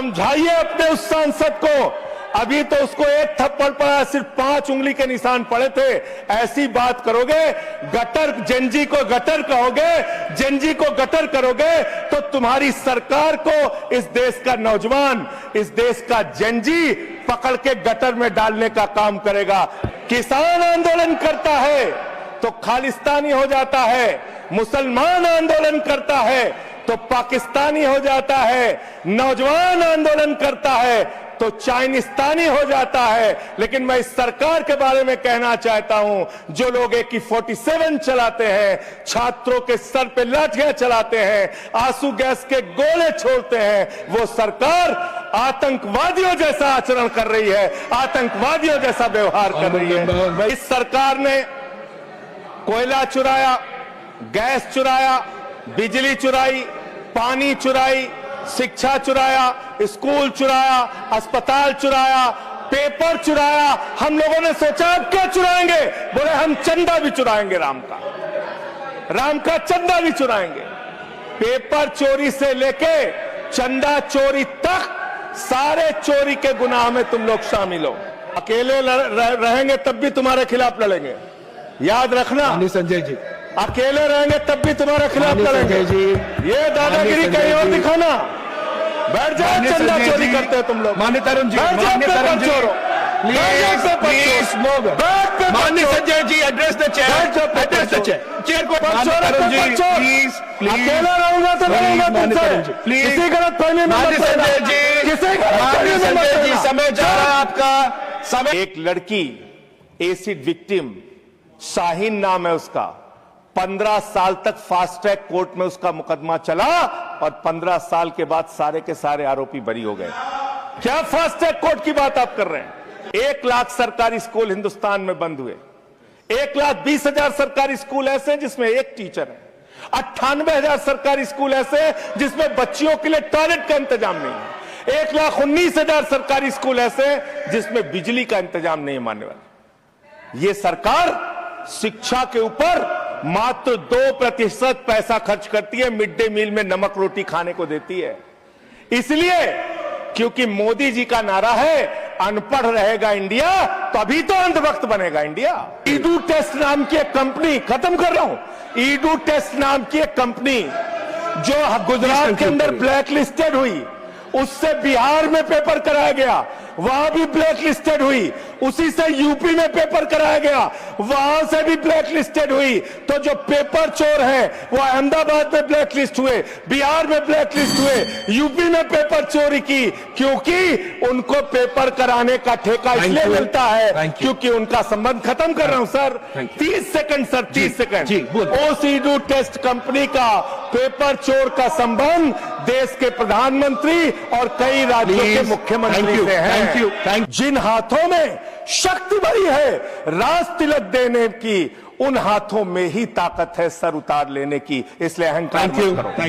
समझाइए अपने उस सांसद को। अभी तो उसको एक थप्पड़ पड़ा, सिर्फ 5 उंगली के निशान पड़े थे। ऐसी बात करोगे, गटर जेनजी को गटर कहोगे, जेनजी को गटर करोगे, तो तुम्हारी सरकार को इस देश का नौजवान, इस देश का जेनजी पकड़ के गटर में डालने का काम करेगा। किसान आंदोलन करता है तो खालिस्तानी हो जाता है, मुसलमान आंदोलन करता है तो पाकिस्तानी हो जाता है, नौजवान आंदोलन करता है तो चाइनिस्तानी हो जाता है। लेकिन मैं इस सरकार के बारे में कहना चाहता हूं, जो लोग AK-47 चलाते हैं, छात्रों के सर पे लाठियां चलाते हैं, आंसू गैस के गोले छोड़ते हैं, वो सरकार आतंकवादियों जैसा आचरण कर रही है, आतंकवादियों जैसा व्यवहार कर रही है। इस सरकार ने कोयला चुराया, गैस चुराया, बिजली चुराई, पानी चुराई, शिक्षा चुराया, स्कूल चुराया, अस्पताल चुराया, पेपर चुराया। हम लोगों ने सोचा अब क्या चुराएंगे, बोले हम चंदा भी चुराएंगे, राम का चंदा भी चुराएंगे। पेपर चोरी से लेके चंदा चोरी तक सारे चोरी के गुनाह में तुम लोग शामिल हो। अकेले रहेंगे तब भी तुम्हारे खिलाफ लड़ेंगे, याद रखना। संजय जी, अकेले रहेंगे तब भी तुम्हारे खिलाफ लड़ेंगे जी। ये दादागिरी कहीं और दिखाना। बैठ जाओ, चंदा चोरी करते हो तुम लोग। मान्य तरुण जी, मान्य Sanjay ji, address the chair, address the chair को। अकेला रहूंगा तो लड़ूंगा तुमसे, किसी गलत फहमी में मत पड़ना। किसी गलत फहमी में मत पड़ना। समय जा रहा है आपका समय। एक लड़की एसिड विक्टिम, शाहीन नाम है उसका, 15 साल तक फास्ट ट्रैक कोर्ट में उसका मुकदमा चला और 15 साल के बाद सारे के सारे आरोपी बरी हो गए। क्या फास्ट ट्रैक कोर्ट की बात आप कर रहे हैं? 1 लाख सरकारी स्कूल हिंदुस्तान में बंद हुए। 1,20,000 सरकारी स्कूल ऐसे हैं जिसमें एक टीचर है। 98,000 सरकारी स्कूल ऐसे हैं जिसमें बच्चियों के लिए टॉयलेट का इंतजाम नहीं है। 1,19,000 सरकारी स्कूल ऐसे हैं जिसमें बिजली का इंतजाम नहीं है। मानने वाले ये सरकार शिक्षा के ऊपर मात्र 2% पैसा खर्च करती है, मिड डे मील में नमक रोटी खाने को देती है। इसलिए क्योंकि मोदी जी का नारा है अनपढ़ रहेगा इंडिया, तभी तो अंधभक्त बनेगा इंडिया। ईडू टेस्ट नाम की एक कंपनी, खत्म कर रहा हूं, ईडू टेस्ट नाम की एक कंपनी जो गुजरात के अंदर ब्लैक लिस्टेड हुई, उससे बिहार में पेपर कराया गया, वहां भी ब्लैक लिस्टेड हुई। उसी से यूपी में पेपर कराया गया, वहां से भी ब्लैक लिस्टेड हुई। तो जो पेपर चोर है वो अहमदाबाद में ब्लैक लिस्ट हुए, बिहार में ब्लैक लिस्ट हुए, यूपी में पेपर चोरी की, क्योंकि उनको पेपर कराने का ठेका इसलिए मिलता है क्योंकि उनका संबंध। खत्म कर रहा हूं सर, 30 सेकंड सर, 30 सेकंड। उस ईडू टेस्ट कंपनी का पेपर चोर का संबंध देश के प्रधानमंत्री और कई राज्यों के मुख्यमंत्री से है। जिन हाथों में शक्ति भरी है राज तिलक देने की, उन हाथों में ही ताकत है सर उतार लेने की। इसलिए अहंकार मत करो।